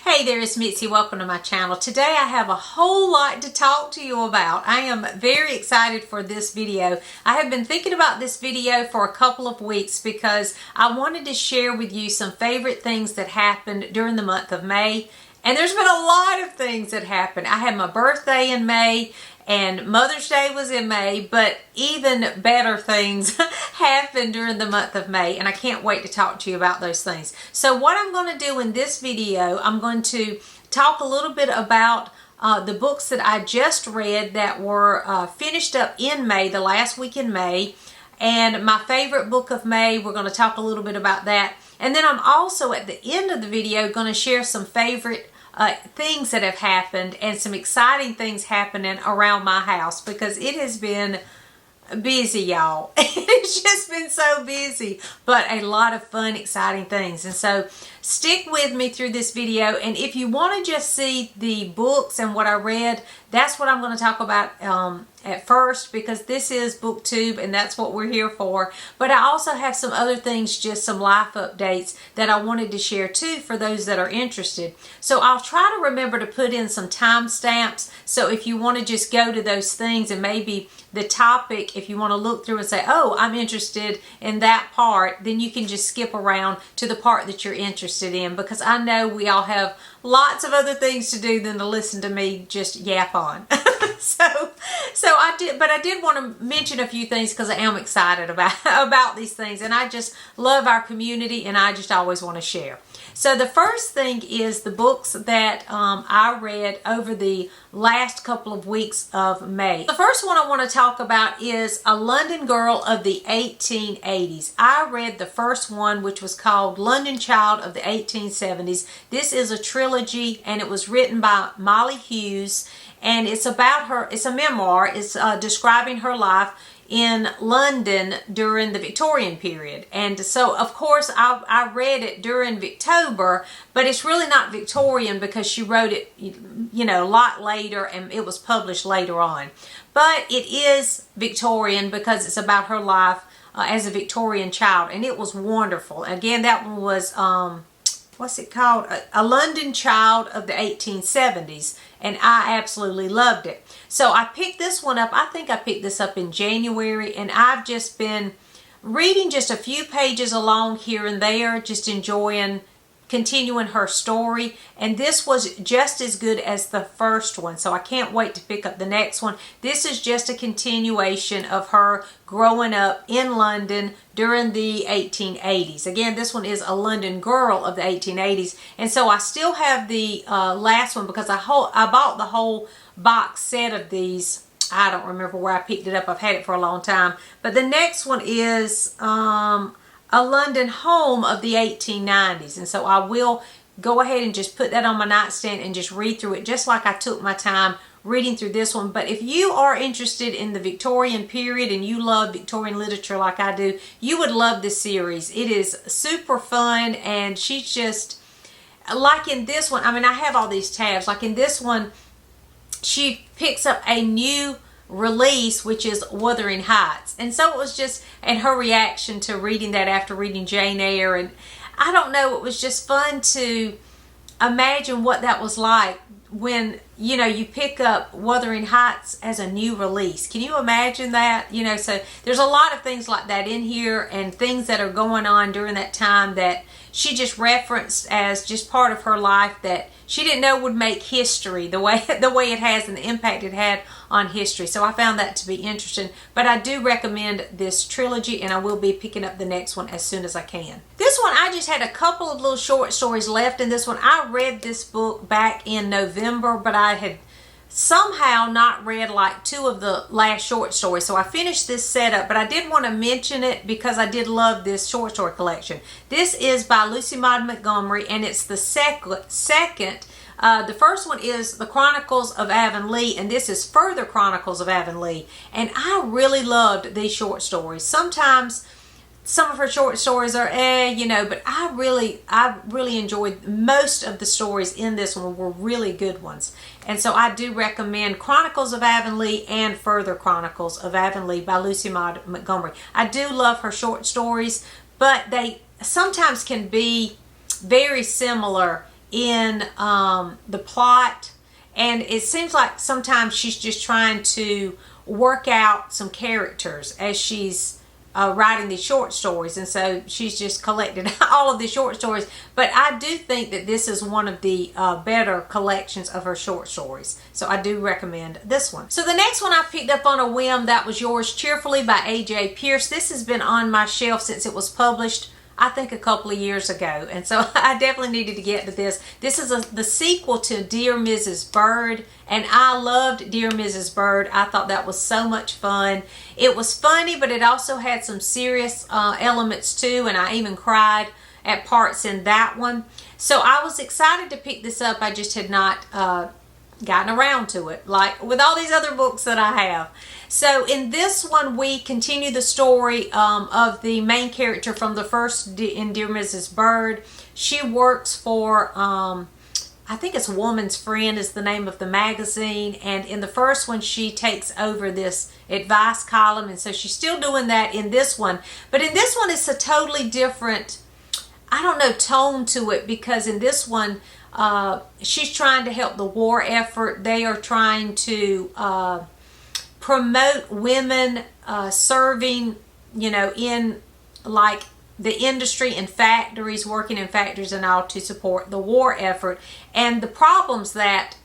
Hey there, it's Mitzi. Welcome to my channel. Today I have a whole lot to talk to you about. I am very excited for this video. I have been thinking about this video for a couple of weeks because I wanted to share with you some favorite things that happened during the month of May. And there's been a lot of things that happened. I had my birthday in May and Mother's Day was in May, but even better things happened during the month of May, and I can't wait to talk to you about those things. So what I'm going to do in this video, I'm going to talk a little bit about the books that I just read that were finished up in May, the last week in May, and my favorite book of May. We're going to talk a little bit about that. And then I'm also at the end of the video going to share some favorite things that have happened and some exciting things happening around my house because it has been busy, y'all. It's just been so busy, but a lot of fun, exciting things. And so stick with me through this video, and if you want to just see the books and what I read, that's what I'm going to talk about at first, because this is BookTube and that's what we're here for. But I also have some other things, just some life updates that I wanted to share too for those that are interested. So I'll try to remember to put in some timestamps, so if you want to just go to those things and maybe the topic, if you want to look through and say, oh, I'm interested in that part, then you can just skip around to the part that you're interested in, because I know we all have lots of other things to do than to listen to me just yap on. So I did want to mention a few things because I am excited about these things, and I just love our community and I just always want to share. So the first thing is the books that I read over the last couple of weeks of May. The first one I want to talk about is A London Girl of the 1880s. I read the first one, which was called London Child of the 1870s. This is a trilogy and it was written by Molly Hughes, and it's about her, it's a memoir, it's describing her life in London during the Victorian period. And so of course I read it during Victober, but it's really not Victorian because she wrote it, you know, a lot later and it was published later on. But it is Victorian because it's about her life as a Victorian child, and it was wonderful. Again, that one was what's it called? A London Child of the 1870s, and I absolutely loved it. So I picked this one up. I think I picked this up in January, and I've just been reading just a few pages along here and there, just enjoying continuing her story, and this was just as good as the first one, so I can't wait to pick up the next one. This is just a continuation of her growing up in London during the 1880s. Again, this one is A London Girl of the 1880s, and so I still have the last one because I bought the whole box set of these. I don't remember where I picked it up. I've had it for a long time. But the next one is A London Home of the 1890s. And so I will go ahead and just put that on my nightstand and just read through it just like I took my time reading through this one. But if you are interested in the Victorian period and you love Victorian literature like I do, you would love this series. It is super fun, and she's just, like in this one, I mean, I have all these tabs. Like in this one, she picks up a new release, which is Wuthering Heights, and so it was just, and her reaction to reading that after reading Jane Eyre, and I don't know, it was just fun to imagine what that was like when, you know, you pick up Wuthering Heights as a new release. Can you imagine that? You know, so there's a lot of things like that in here, and things that are going on during that time that she just referenced as just part of her life that she didn't know would make history the way it has, and the impact it had on history. So I found that to be interesting. But I do recommend this trilogy, and I will be picking up the next one as soon as I can. This one, I just had a couple of little short stories left in this one. I read this book back in November, but I had somehow not read like two of the last short stories, so I finished this setup, but I did want to mention it because I did love this short story collection. This is by Lucy Maud Montgomery, and it's the second. The first one is The Chronicles of Avonlea, and this is Further Chronicles of Avonlea, and I really loved these short stories. Sometimes some of her short stories are you know, but I really enjoyed most of the stories in this one. Were really good ones, and so I do recommend Chronicles of Avonlea and Further Chronicles of Avonlea by Lucy Maud Montgomery. I do love her short stories, but they sometimes can be very similar in the plot, and it seems like sometimes she's just trying to work out some characters as she's writing these short stories, and so she's just collected all of the short stories. But I do think that this is one of the better collections of her short stories, so I do recommend this one. So the next one I picked up on a whim, that was Yours Cheerfully by A.J. Pearce. This has been on my shelf since it was published, I think a couple of years ago, and so I definitely needed to get to this. This is the sequel to Dear Mrs. Bird, and I loved Dear Mrs. Bird. I thought that was so much fun. It was funny, but it also had some serious elements too, and I even cried at parts in that one. So I was excited to pick this up. I just had not gotten around to it, like with all these other books that I have. So in this one, we continue the story of the main character from the first in Dear Mrs. Bird. She works for, I think it's Woman's Friend is the name of the magazine. And in the first one, she takes over this advice column. And so she's still doing that in this one. But in this one, it's a totally different, I don't know, tone to it. Because in this one, she's trying to help the war effort. They are trying to promote women serving, you know, in like the industry and factories, working in factories and all, to support the war effort, and the problems that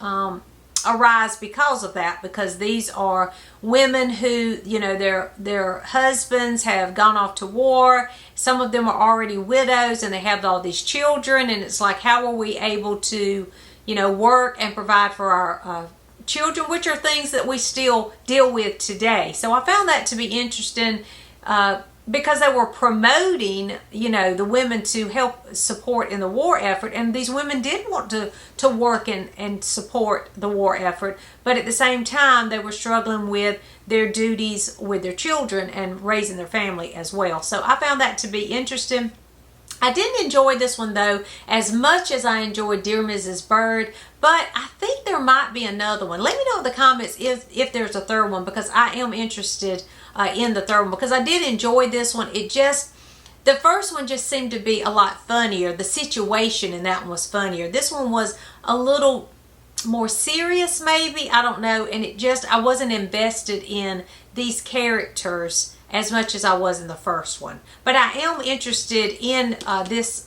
arise because of that, because these are women who, you know, their husbands have gone off to war. Some of them are already widows and they have all these children, and it's like, how are we able to, you know, work and provide for our children, which are things that we still deal with today. So I found that to be interesting because they were promoting, you know, the women to help support in the war effort, and these women did want to work and support the war effort, but at the same time they were struggling with their duties with their children and raising their family as well. So I found that to be interesting. I didn't enjoy this one though as much as I enjoyed Dear Mrs. Bird, but I think there might be another one. Let me know in the comments if there's a third one, because I am interested in the third one, because I did enjoy this one. The first one just seemed to be a lot funnier. The situation in that one was funnier. This one was a little more serious maybe, I don't know, and I wasn't invested in these characters as much as I was in the first one. But I am interested in this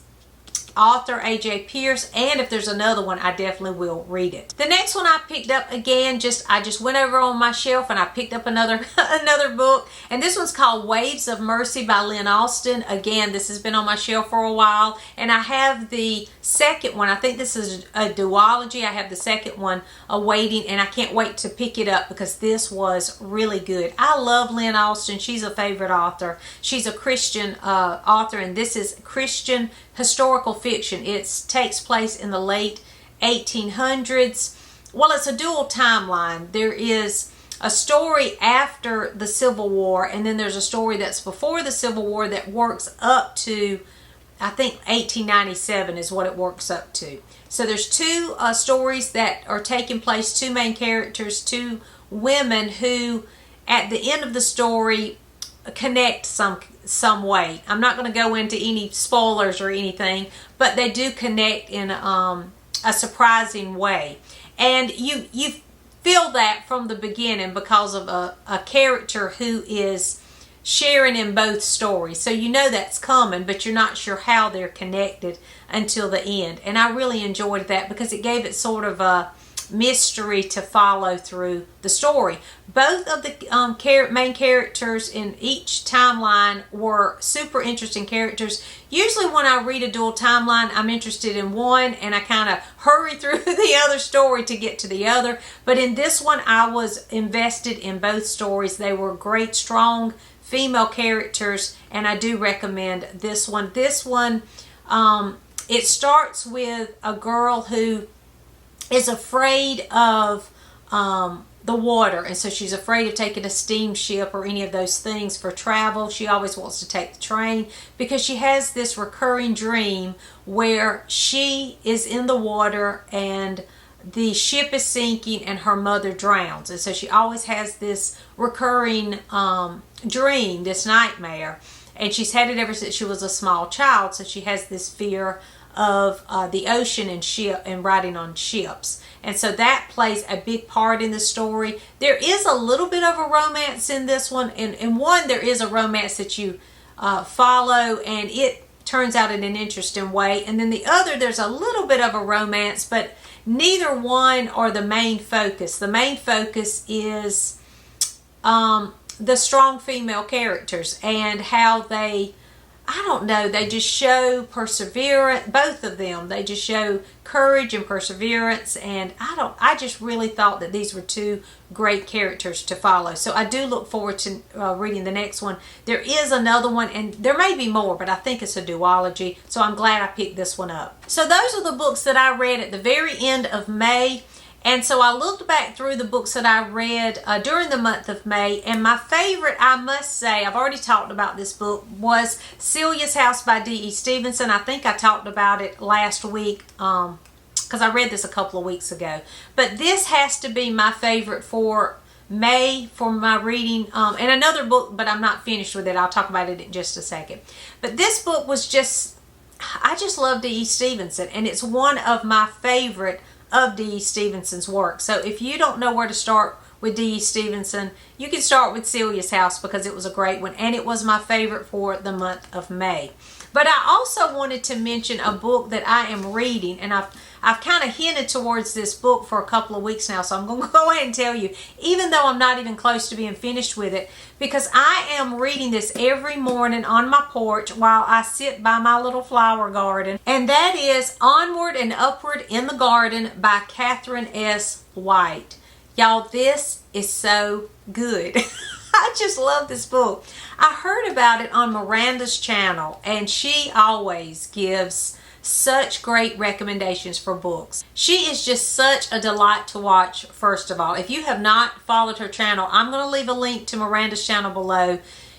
author, A.J. Pearce, and if there's another one, I definitely will read it. The next one I picked up again, I just went over on my shelf and I picked up another book, and this one's called Waves of Mercy by Lynn Austin. Again, this has been on my shelf for a while, and I have the second one. I think this is a duology. I have the second one awaiting, and I can't wait to pick it up because this was really good. I love Lynn Austin. She's a favorite author. She's a Christian author, and this is Christian historical fiction. It takes place in the late 1800s. Well, it's a dual timeline. There is a story after the Civil War, and then there's a story that's before the Civil War that works up to, I think, 1897 is what it works up to. So there's two stories that are taking place, two main characters, two women who at the end of the story connect some way. I'm not going to go into any spoilers or anything, but they do connect in a surprising way. And you feel that from the beginning because of a character who is sharing in both stories. So you know that's coming, but you're not sure how they're connected until the end. And I really enjoyed that because it gave it sort of a mystery to follow through the story. Both of the main characters in each timeline were super interesting characters. Usually when I read a dual timeline, I'm interested in one and I kind of hurry through the other story to get to the other. But in this one, I was invested in both stories. They were great, strong female characters, and I do recommend this one. This one, it starts with a girl who is afraid of the water, and so she's afraid of taking a steamship or any of those things for travel. She always wants to take the train because she has this recurring dream where she is in the water and the ship is sinking and her mother drowns. And so she always has this recurring dream, this nightmare, and she's had it ever since she was a small child. So she has this fear of the ocean and riding on ships. And so that plays a big part in the story. There is a little bit of a romance in this one. In one, there is a romance that you follow, and it turns out in an interesting way. And then the other, there's a little bit of a romance, but neither one are the main focus. The main focus is the strong female characters and how they, I don't know, they just show perseverance, both of them. They just show courage and perseverance, and I just really thought that these were two great characters to follow. So I do look forward to reading the next one. There is another one, and there may be more, but I think it's a duology, so I'm glad I picked this one up. So those are the books that I read at the very end of May. And so I looked back through the books that I read during the month of May, and my favorite, I must say, I've already talked about this book, was Celia's House by D.E. Stevenson. I think I talked about it last week because I read this a couple of weeks ago. But this has to be my favorite for May for my reading. And another book, but I'm not finished with it. I'll talk about it in just a second. But this book was just, I just love D.E. Stevenson, and it's one of my favorite of D.E. Stevenson's work. So if you don't know where to start with D.E. Stevenson, you can start with Celia's House because it was a great one, and it was my favorite for the month of May. But I also wanted to mention a book that I am reading, and I've kind of hinted towards this book for a couple of weeks now, so I'm going to go ahead and tell you, even though I'm not even close to being finished with it, because I am reading this every morning on my porch while I sit by my little flower garden, and that is Onward and Upward in the Garden by Katherine S. White. Y'all, this is so good. I just love this book. I heard about it on Miranda's channel, and she always gives such great recommendations for books. She is just such a delight to watch, first of all. If you have not followed her channel, I'm going to leave a link to Miranda's channel below.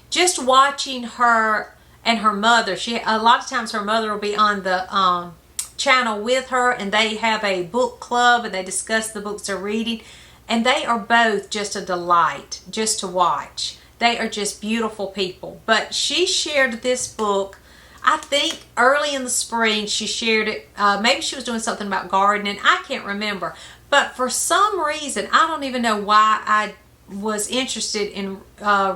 Just watching her and her mother. A lot of times her mother will be on the channel with her, and they have a book club, and they discuss the books they're reading. And they are both just a delight just to watch. They are just beautiful people. But she shared this book, I think early in the spring she shared it. Maybe she was doing something about gardening. I can't remember. But for some reason, I don't even know why I was interested in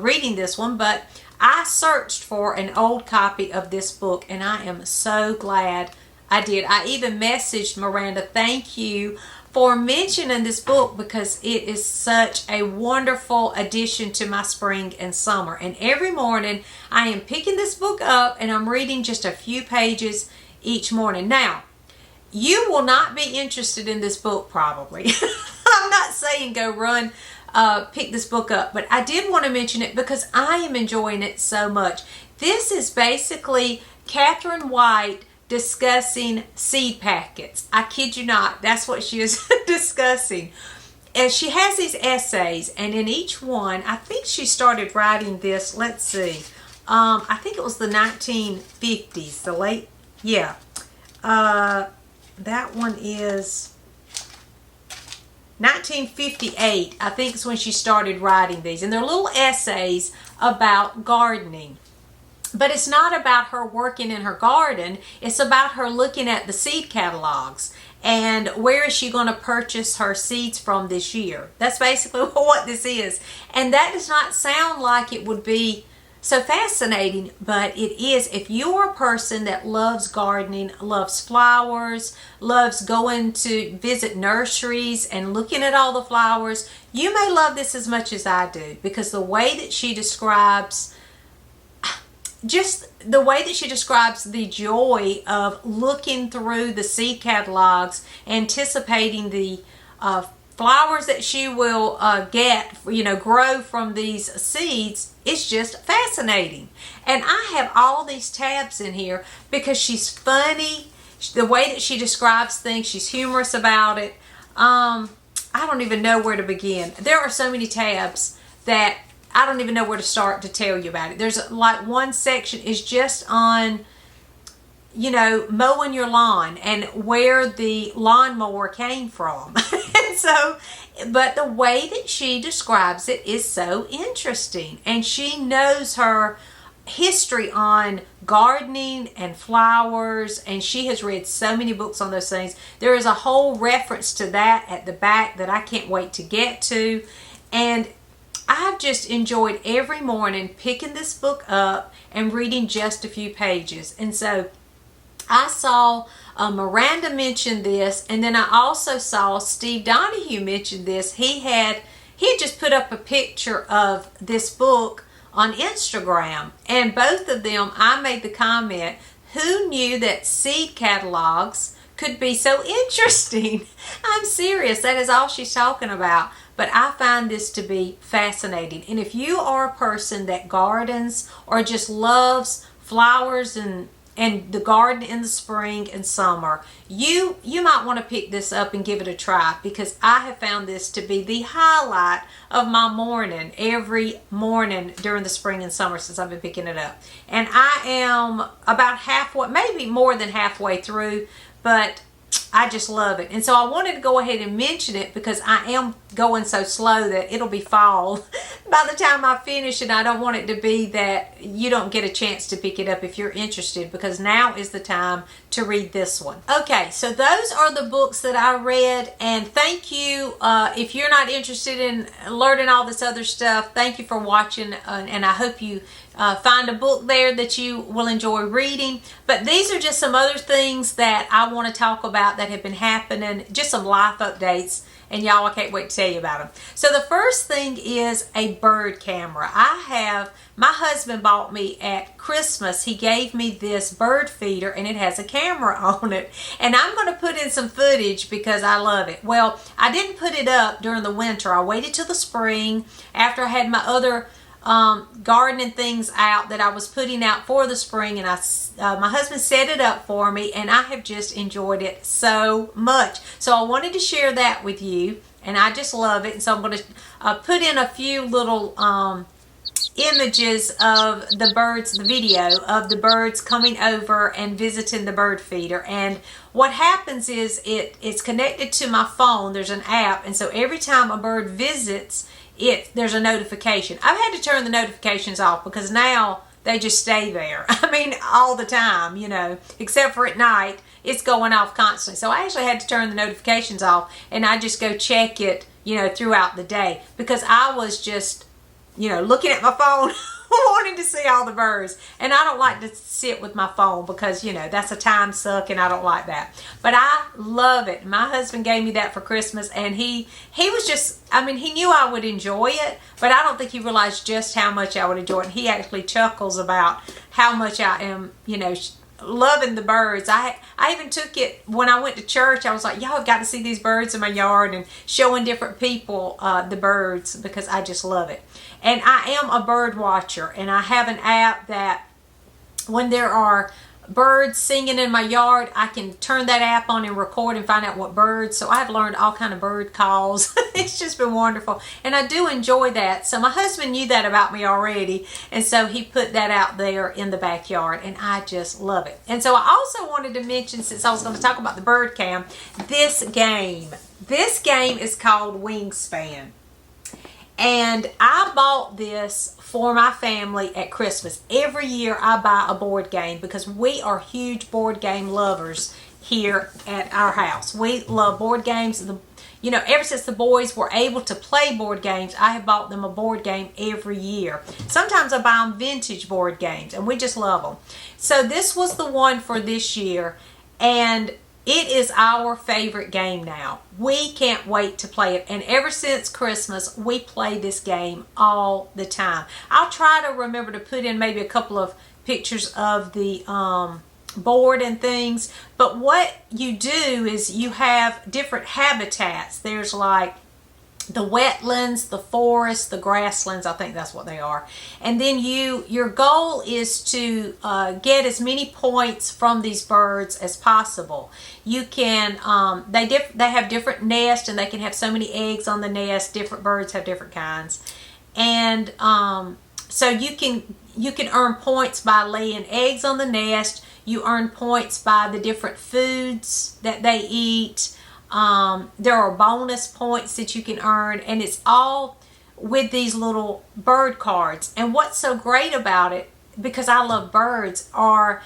reading this one. But I searched for an old copy of this book, and I am so glad I did. I even messaged Miranda, thank you for mentioning this book, because it is such a wonderful addition to my spring and summer. And every morning I am picking this book up and I'm reading just a few pages each morning. Now, you will not be interested in this book probably. I'm not saying go run pick this book up, but I did want to mention it because I am enjoying it so much. This is basically Katherine White discussing seed packets. I kid you not, that's what she is discussing. And she has these essays, and in each one, I think she started writing this, let's see, I think it was the 1950s, the late, yeah. That one is 1958, I think is when she started writing these. And they're little essays about gardening. But it's not about her working in her garden. It's about her looking at the seed catalogs and where is she going to purchase her seeds from this year. That's basically what this is. And that does not sound like it would be so fascinating, but it is. If you're a person that loves gardening, loves flowers, loves going to visit nurseries and looking at all the flowers, you may love this as much as I do, because the way that she describes the joy of looking through the seed catalogs, anticipating the flowers that she will grow from these seeds, is just fascinating. And I have all these tabs in here because she's funny. The way that she describes things, she's humorous about it. I don't even know where to begin. There are so many tabs that I don't even know where to start to tell you about it. There's like one section is just on, mowing your lawn and where the lawnmower came from. And so, but the way that she describes it is so interesting. And she knows her history on gardening and flowers, and she has read so many books on those things. There is a whole reference to that at the back that I can't wait to get to. And I've just enjoyed every morning picking this book up and reading just a few pages. And so I saw Miranda mention this, and then I also saw Steve Donahue mention this. He had just put up a picture of this book on Instagram, and both of them, I made the comment, who knew that seed catalogs could be so interesting? I'm serious, that is all she's talking about. But I find this to be fascinating. And if you are a person that gardens or just loves flowers and the garden in the spring and summer, you might want to pick this up and give it a try, because I have found this to be the highlight of my morning every morning during the spring and summer since I've been picking it up. And I am about halfway, maybe more than halfway through, but I just love it. And so I wanted to go ahead and mention it because I am going so slow that it'll be fall by the time I finish, and I don't want it to be that you don't get a chance to pick it up if you're interested, because now is the time to read this one. Okay, so those are the books that I read, and thank you. If you're not interested in learning all this other stuff, thank you for watching, and I hope you find a book there that you will enjoy reading. But these are just some other things that I want to talk about that have been happening, just some life updates, and y'all, I can't wait to tell you about them. So the first thing is a bird camera. My husband bought me at Christmas, he gave me this bird feeder, and it has a camera on it, and I'm going to put in some footage because I love it. Well, I didn't put it up during the winter. I waited till the spring after I had my other gardening things out that I was putting out for the spring, and my husband set it up for me, and I have just enjoyed it so much. So I wanted to share that with you, and I just love it. And so I'm going to put in a few little images of the birds, the video of the birds coming over and visiting the bird feeder. And what happens is it's connected to my phone. There's an app, and so every time a bird visits, there's a notification. I've had to turn the notifications off because now they just stay there. I mean, all the time, except for at night, it's going off constantly. So I actually had to turn the notifications off, and I just go check it, throughout the day, because I was just, looking at my phone wanting to see all the birds. And I don't like to sit with my phone because, that's a time suck, and I don't like that. But I love it. My husband gave me that for Christmas, and he was just, he knew I would enjoy it, but I don't think he realized just how much I would enjoy it. And he actually chuckles about how much I am, loving the birds. I even took it when I went to church. I was like, y'all have got to see these birds in my yard, and showing different people the birds, because I just love it. And I am a bird watcher, and I have an app that when there are birds singing in my yard, I can turn that app on and record and find out what birds. So I've learned all kind of bird calls. It's just been wonderful, and I do enjoy that. So my husband knew that about me already, and so he put that out there in the backyard, and I just love it. And so I also wanted to mention, since I was going to talk about the bird cam, this game is called Wingspan. And I bought this for my family at Christmas. Every year I buy a board game because we are huge board game lovers here at our house. We love board games. Ever since the boys were able to play board games, I have bought them a board game every year. Sometimes I buy them vintage board games, and we just love them. So this was the one for this year, and it is our favorite game now. We can't wait to play it. And ever since Christmas, we play this game all the time. I'll try to remember to put in maybe a couple of pictures of the board and things. But what you do is you have different habitats. There's like the wetlands, the forest, the grasslands, I think that's what they are. And then your goal is to get as many points from these birds as possible. You can, they have different nests, and they can have so many eggs on the nest. Different birds have different kinds. And so you can earn points by laying eggs on the nest. You earn points by the different foods that they eat. There are bonus points that you can earn, and it's all with these little bird cards. And what's so great about it, because I love birds, are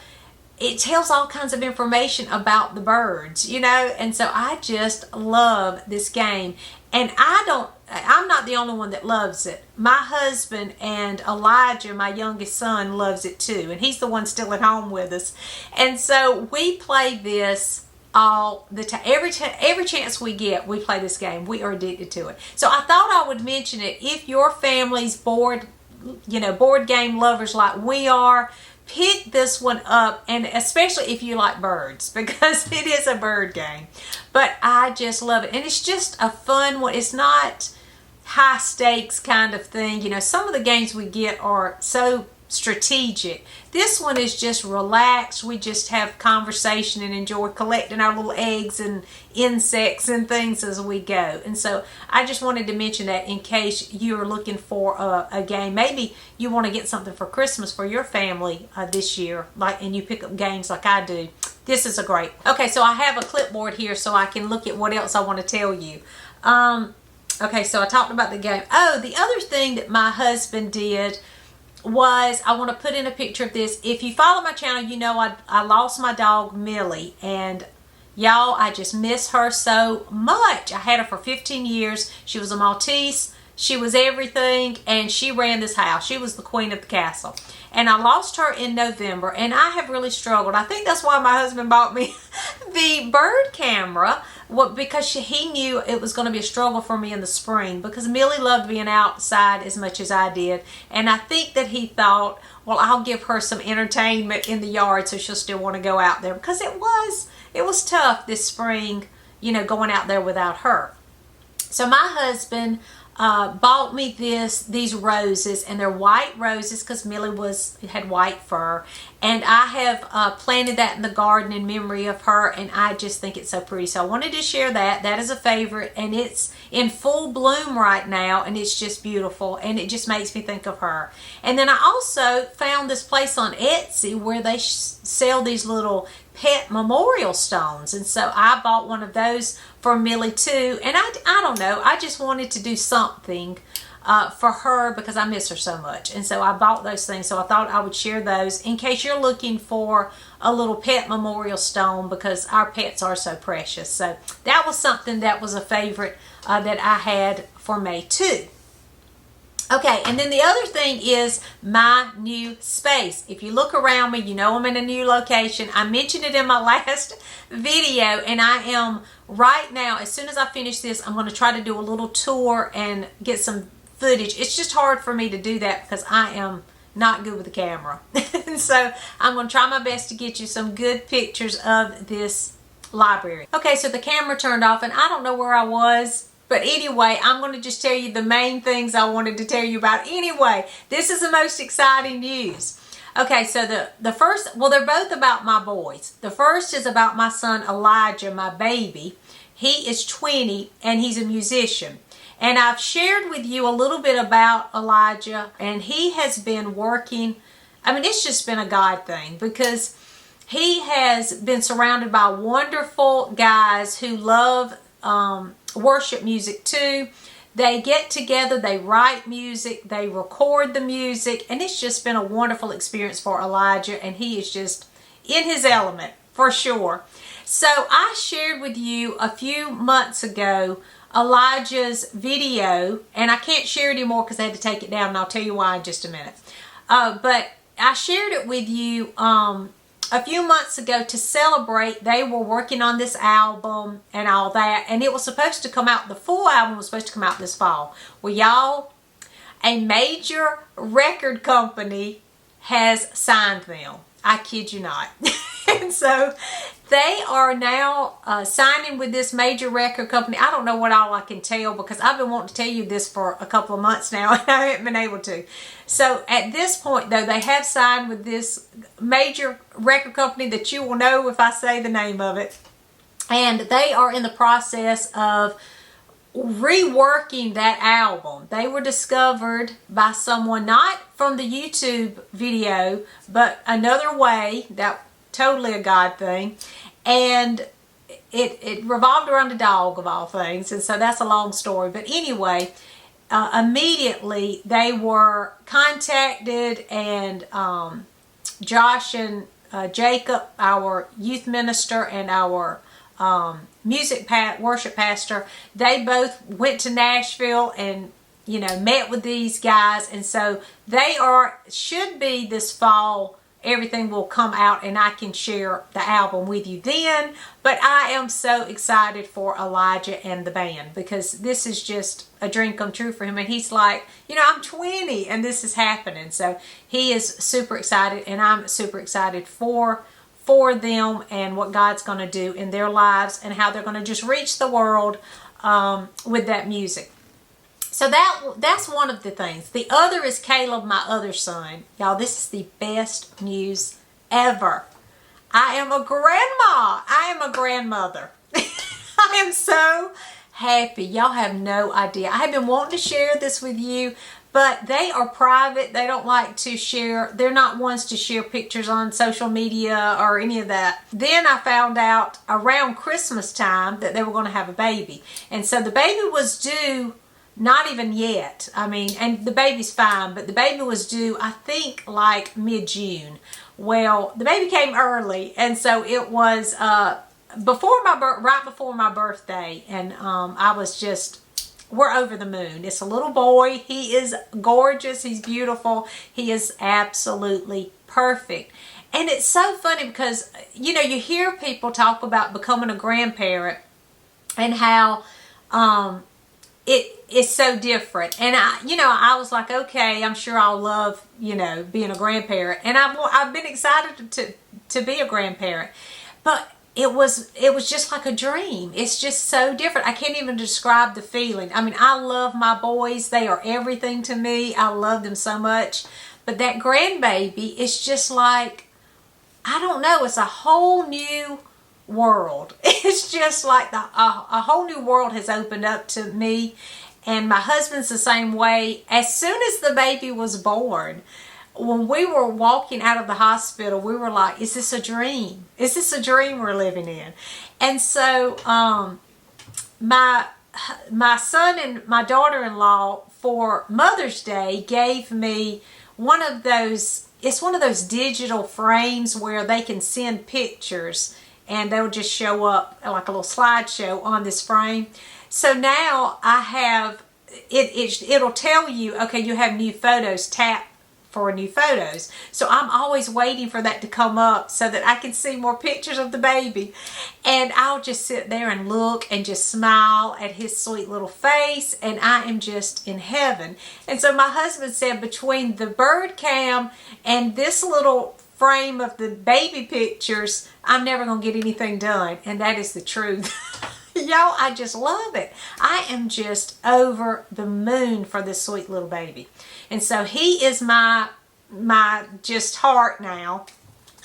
it tells all kinds of information about the birds, you know, and so I just love this game. And I'm not the only one that loves it. My husband and Elijah, my youngest son, loves it too, and he's the one still at home with us. And so we play this all the time. Every chance we get, we play this game. We are addicted to it. So I thought I would mention it. If your family's board game lovers like we are, pick this one up, and especially if you like birds, because it is a bird game. But I just love it, and it's just a fun one. It's not high stakes kind of thing. You know, some of the games we get are so strategic. This one is just relaxed. We just have conversation and enjoy collecting our little eggs and insects and things as we go. And so I just wanted to mention that in case you're looking for a game. Maybe you want to get something for Christmas for your family this year, and you pick up games like I do. This is a great. Okay, so I have a clipboard here so I can look at what else I want to tell you. Okay, so I talked about the game. Oh, the other thing that my husband did was, I want to put in a picture of this. If you follow my channel, you know I lost my dog Millie, and y'all, I just miss her so much. I had her for 15 years. She was a Maltese. She was everything, and she ran this house. She was the queen of the castle. And I lost her in November, and I have really struggled. I think that's why my husband bought me the bird camera, because he knew it was going to be a struggle for me in the spring, because Millie loved being outside as much as I did. And I think that he thought, well, I'll give her some entertainment in the yard so she'll still want to go out there, because it was tough this spring, you know, going out there without her. So my husband bought me these roses, and they're white roses because Millie had white fur, and I have planted that in the garden in memory of her, and I just think it's so pretty. So I wanted to share that. That is a favorite, and it's in full bloom right now, and it's just beautiful, and it just makes me think of her. And then I also found this place on Etsy where they sell these little pet memorial stones, and so I bought one of those for Millie too. And I don't know, I just wanted to do something for her because I miss her so much, and so I bought those things. So I thought I would share those in case you're looking for a little pet memorial stone, because our pets are so precious. So that was something that was a favorite that I had for May too. Okay, and then the other thing is my new space. If you look around me, you know I'm in a new location. I mentioned it in my last video, and I am right now, as soon as I finish this, I'm going to try to do a little tour and get some footage. It's just hard for me to do that because I am not good with the camera. So I'm going to try my best to get you some good pictures of this library. Okay, so the camera turned off, and I don't know where I was. But anyway, I'm going to just tell you the main things I wanted to tell you about. Anyway, this is the most exciting news. Okay, so the first, well, they're both about my boys. The first is about my son Elijah, my baby. He is 20, and he's a musician. And I've shared with you a little bit about Elijah, and he has been working. I mean, it's just been a God thing, because he has been surrounded by wonderful guys who love worship music too. They get together, they write music, they record the music, and it's just been a wonderful experience for Elijah, and he is just in his element for sure. So I shared with you a few months ago Elijah's video, and I can't share it anymore because I had to take it down, and I'll tell you why in just a minute. But I shared it with you a few months ago to celebrate. They were working on this album and all that, and it was supposed to come out, the full album was supposed to come out this fall. Well, y'all, a major record company has signed them. I kid you not. And so they are now signing with this major record company. I don't know what all I can tell, because I've been wanting to tell you this for a couple of months now, and I haven't been able to. So at this point, though, they have signed with this major record company that you will know if I say the name of it. And they are in the process of reworking that album. They were discovered by someone not from the YouTube video, but another way, that totally a God thing, and it revolved around a dog of all things, and so that's a long story. But anyway, immediately they were contacted, and Josh and Jacob, our youth minister and our worship pastor, they both went to Nashville and met with these guys, and so should be this fall. Everything will come out and I can share the album with you then. But I am so excited for Elijah and the band, because this is just a dream come true for him. And he's like, I'm 20 and this is happening. So he is super excited, and I'm super excited for them and what God's going to do in their lives and how they're going to just reach the world with that music. So that's one of the things. The other is Caleb, my other son. Y'all, this is the best news ever. I am a grandma. I am a grandmother. I am so happy. Y'all have no idea. I have been wanting to share this with you, but they are private. They don't like to share. They're not ones to share pictures on social media or any of that. Then I found out around Christmas time that they were going to have a baby. And so the baby was due. Not even yet. I mean, and the baby's fine, but the baby was due, I think, like mid-June. Well, the baby came early, and so it was right before my birthday, and I was just, we're over the moon. It's a little boy. He is gorgeous. He's beautiful. He is absolutely perfect. And it's so funny because, you hear people talk about becoming a grandparent and how it's so different. And I was like, okay, I'm sure I'll love, being a grandparent. And I've been excited to be a grandparent. But it was just like a dream. It's just so different. I can't even describe the feeling. I mean, I love my boys. They are everything to me. I love them so much. But that grandbaby is just like, I don't know, it's a whole new world. It's just like a whole new world has opened up to me. And my husband's the same way. As soon as the baby was born, when we were walking out of the hospital, we were like, is this a dream? Is this a dream we're living in? And so my son and my daughter-in-law for Mother's Day gave me one of those digital frames where they can send pictures and they'll just show up like a little slideshow on this frame. So now I have, it'll tell you, okay, you have new photos, tap for new photos. So I'm always waiting for that to come up so that I can see more pictures of the baby. And I'll just sit there and look and just smile at his sweet little face, and I am just in heaven. And so my husband said between the bird cam and this little frame of the baby pictures, I'm never going to get anything done. And that is the truth. Y'all, I just love it. I am just over the moon for this sweet little baby. And so he is my just heart now.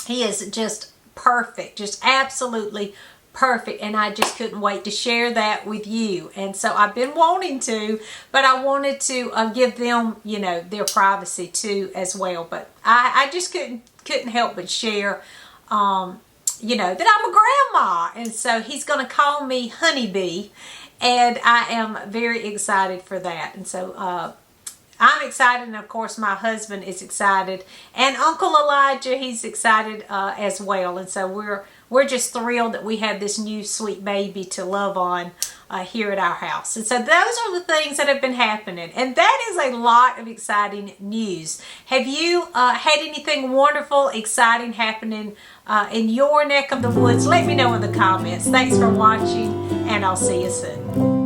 He is just perfect, just absolutely perfect. And I just couldn't wait to share that with you. And so I've been wanting to, but I wanted to give them, their privacy too as well. But I just couldn't help but share, that I'm a grandma. And so he's going to call me Honeybee. And I am very excited for that. And so I'm excited, and of course my husband is excited, and Uncle Elijah, he's excited as well. And so we're just thrilled that we have this new sweet baby to love on here at our house. And so those are the things that have been happening, and that is a lot of exciting news. Have you had anything wonderful, exciting happening in your neck of the woods? Let me know in the comments. Thanks for watching, and I'll see you soon.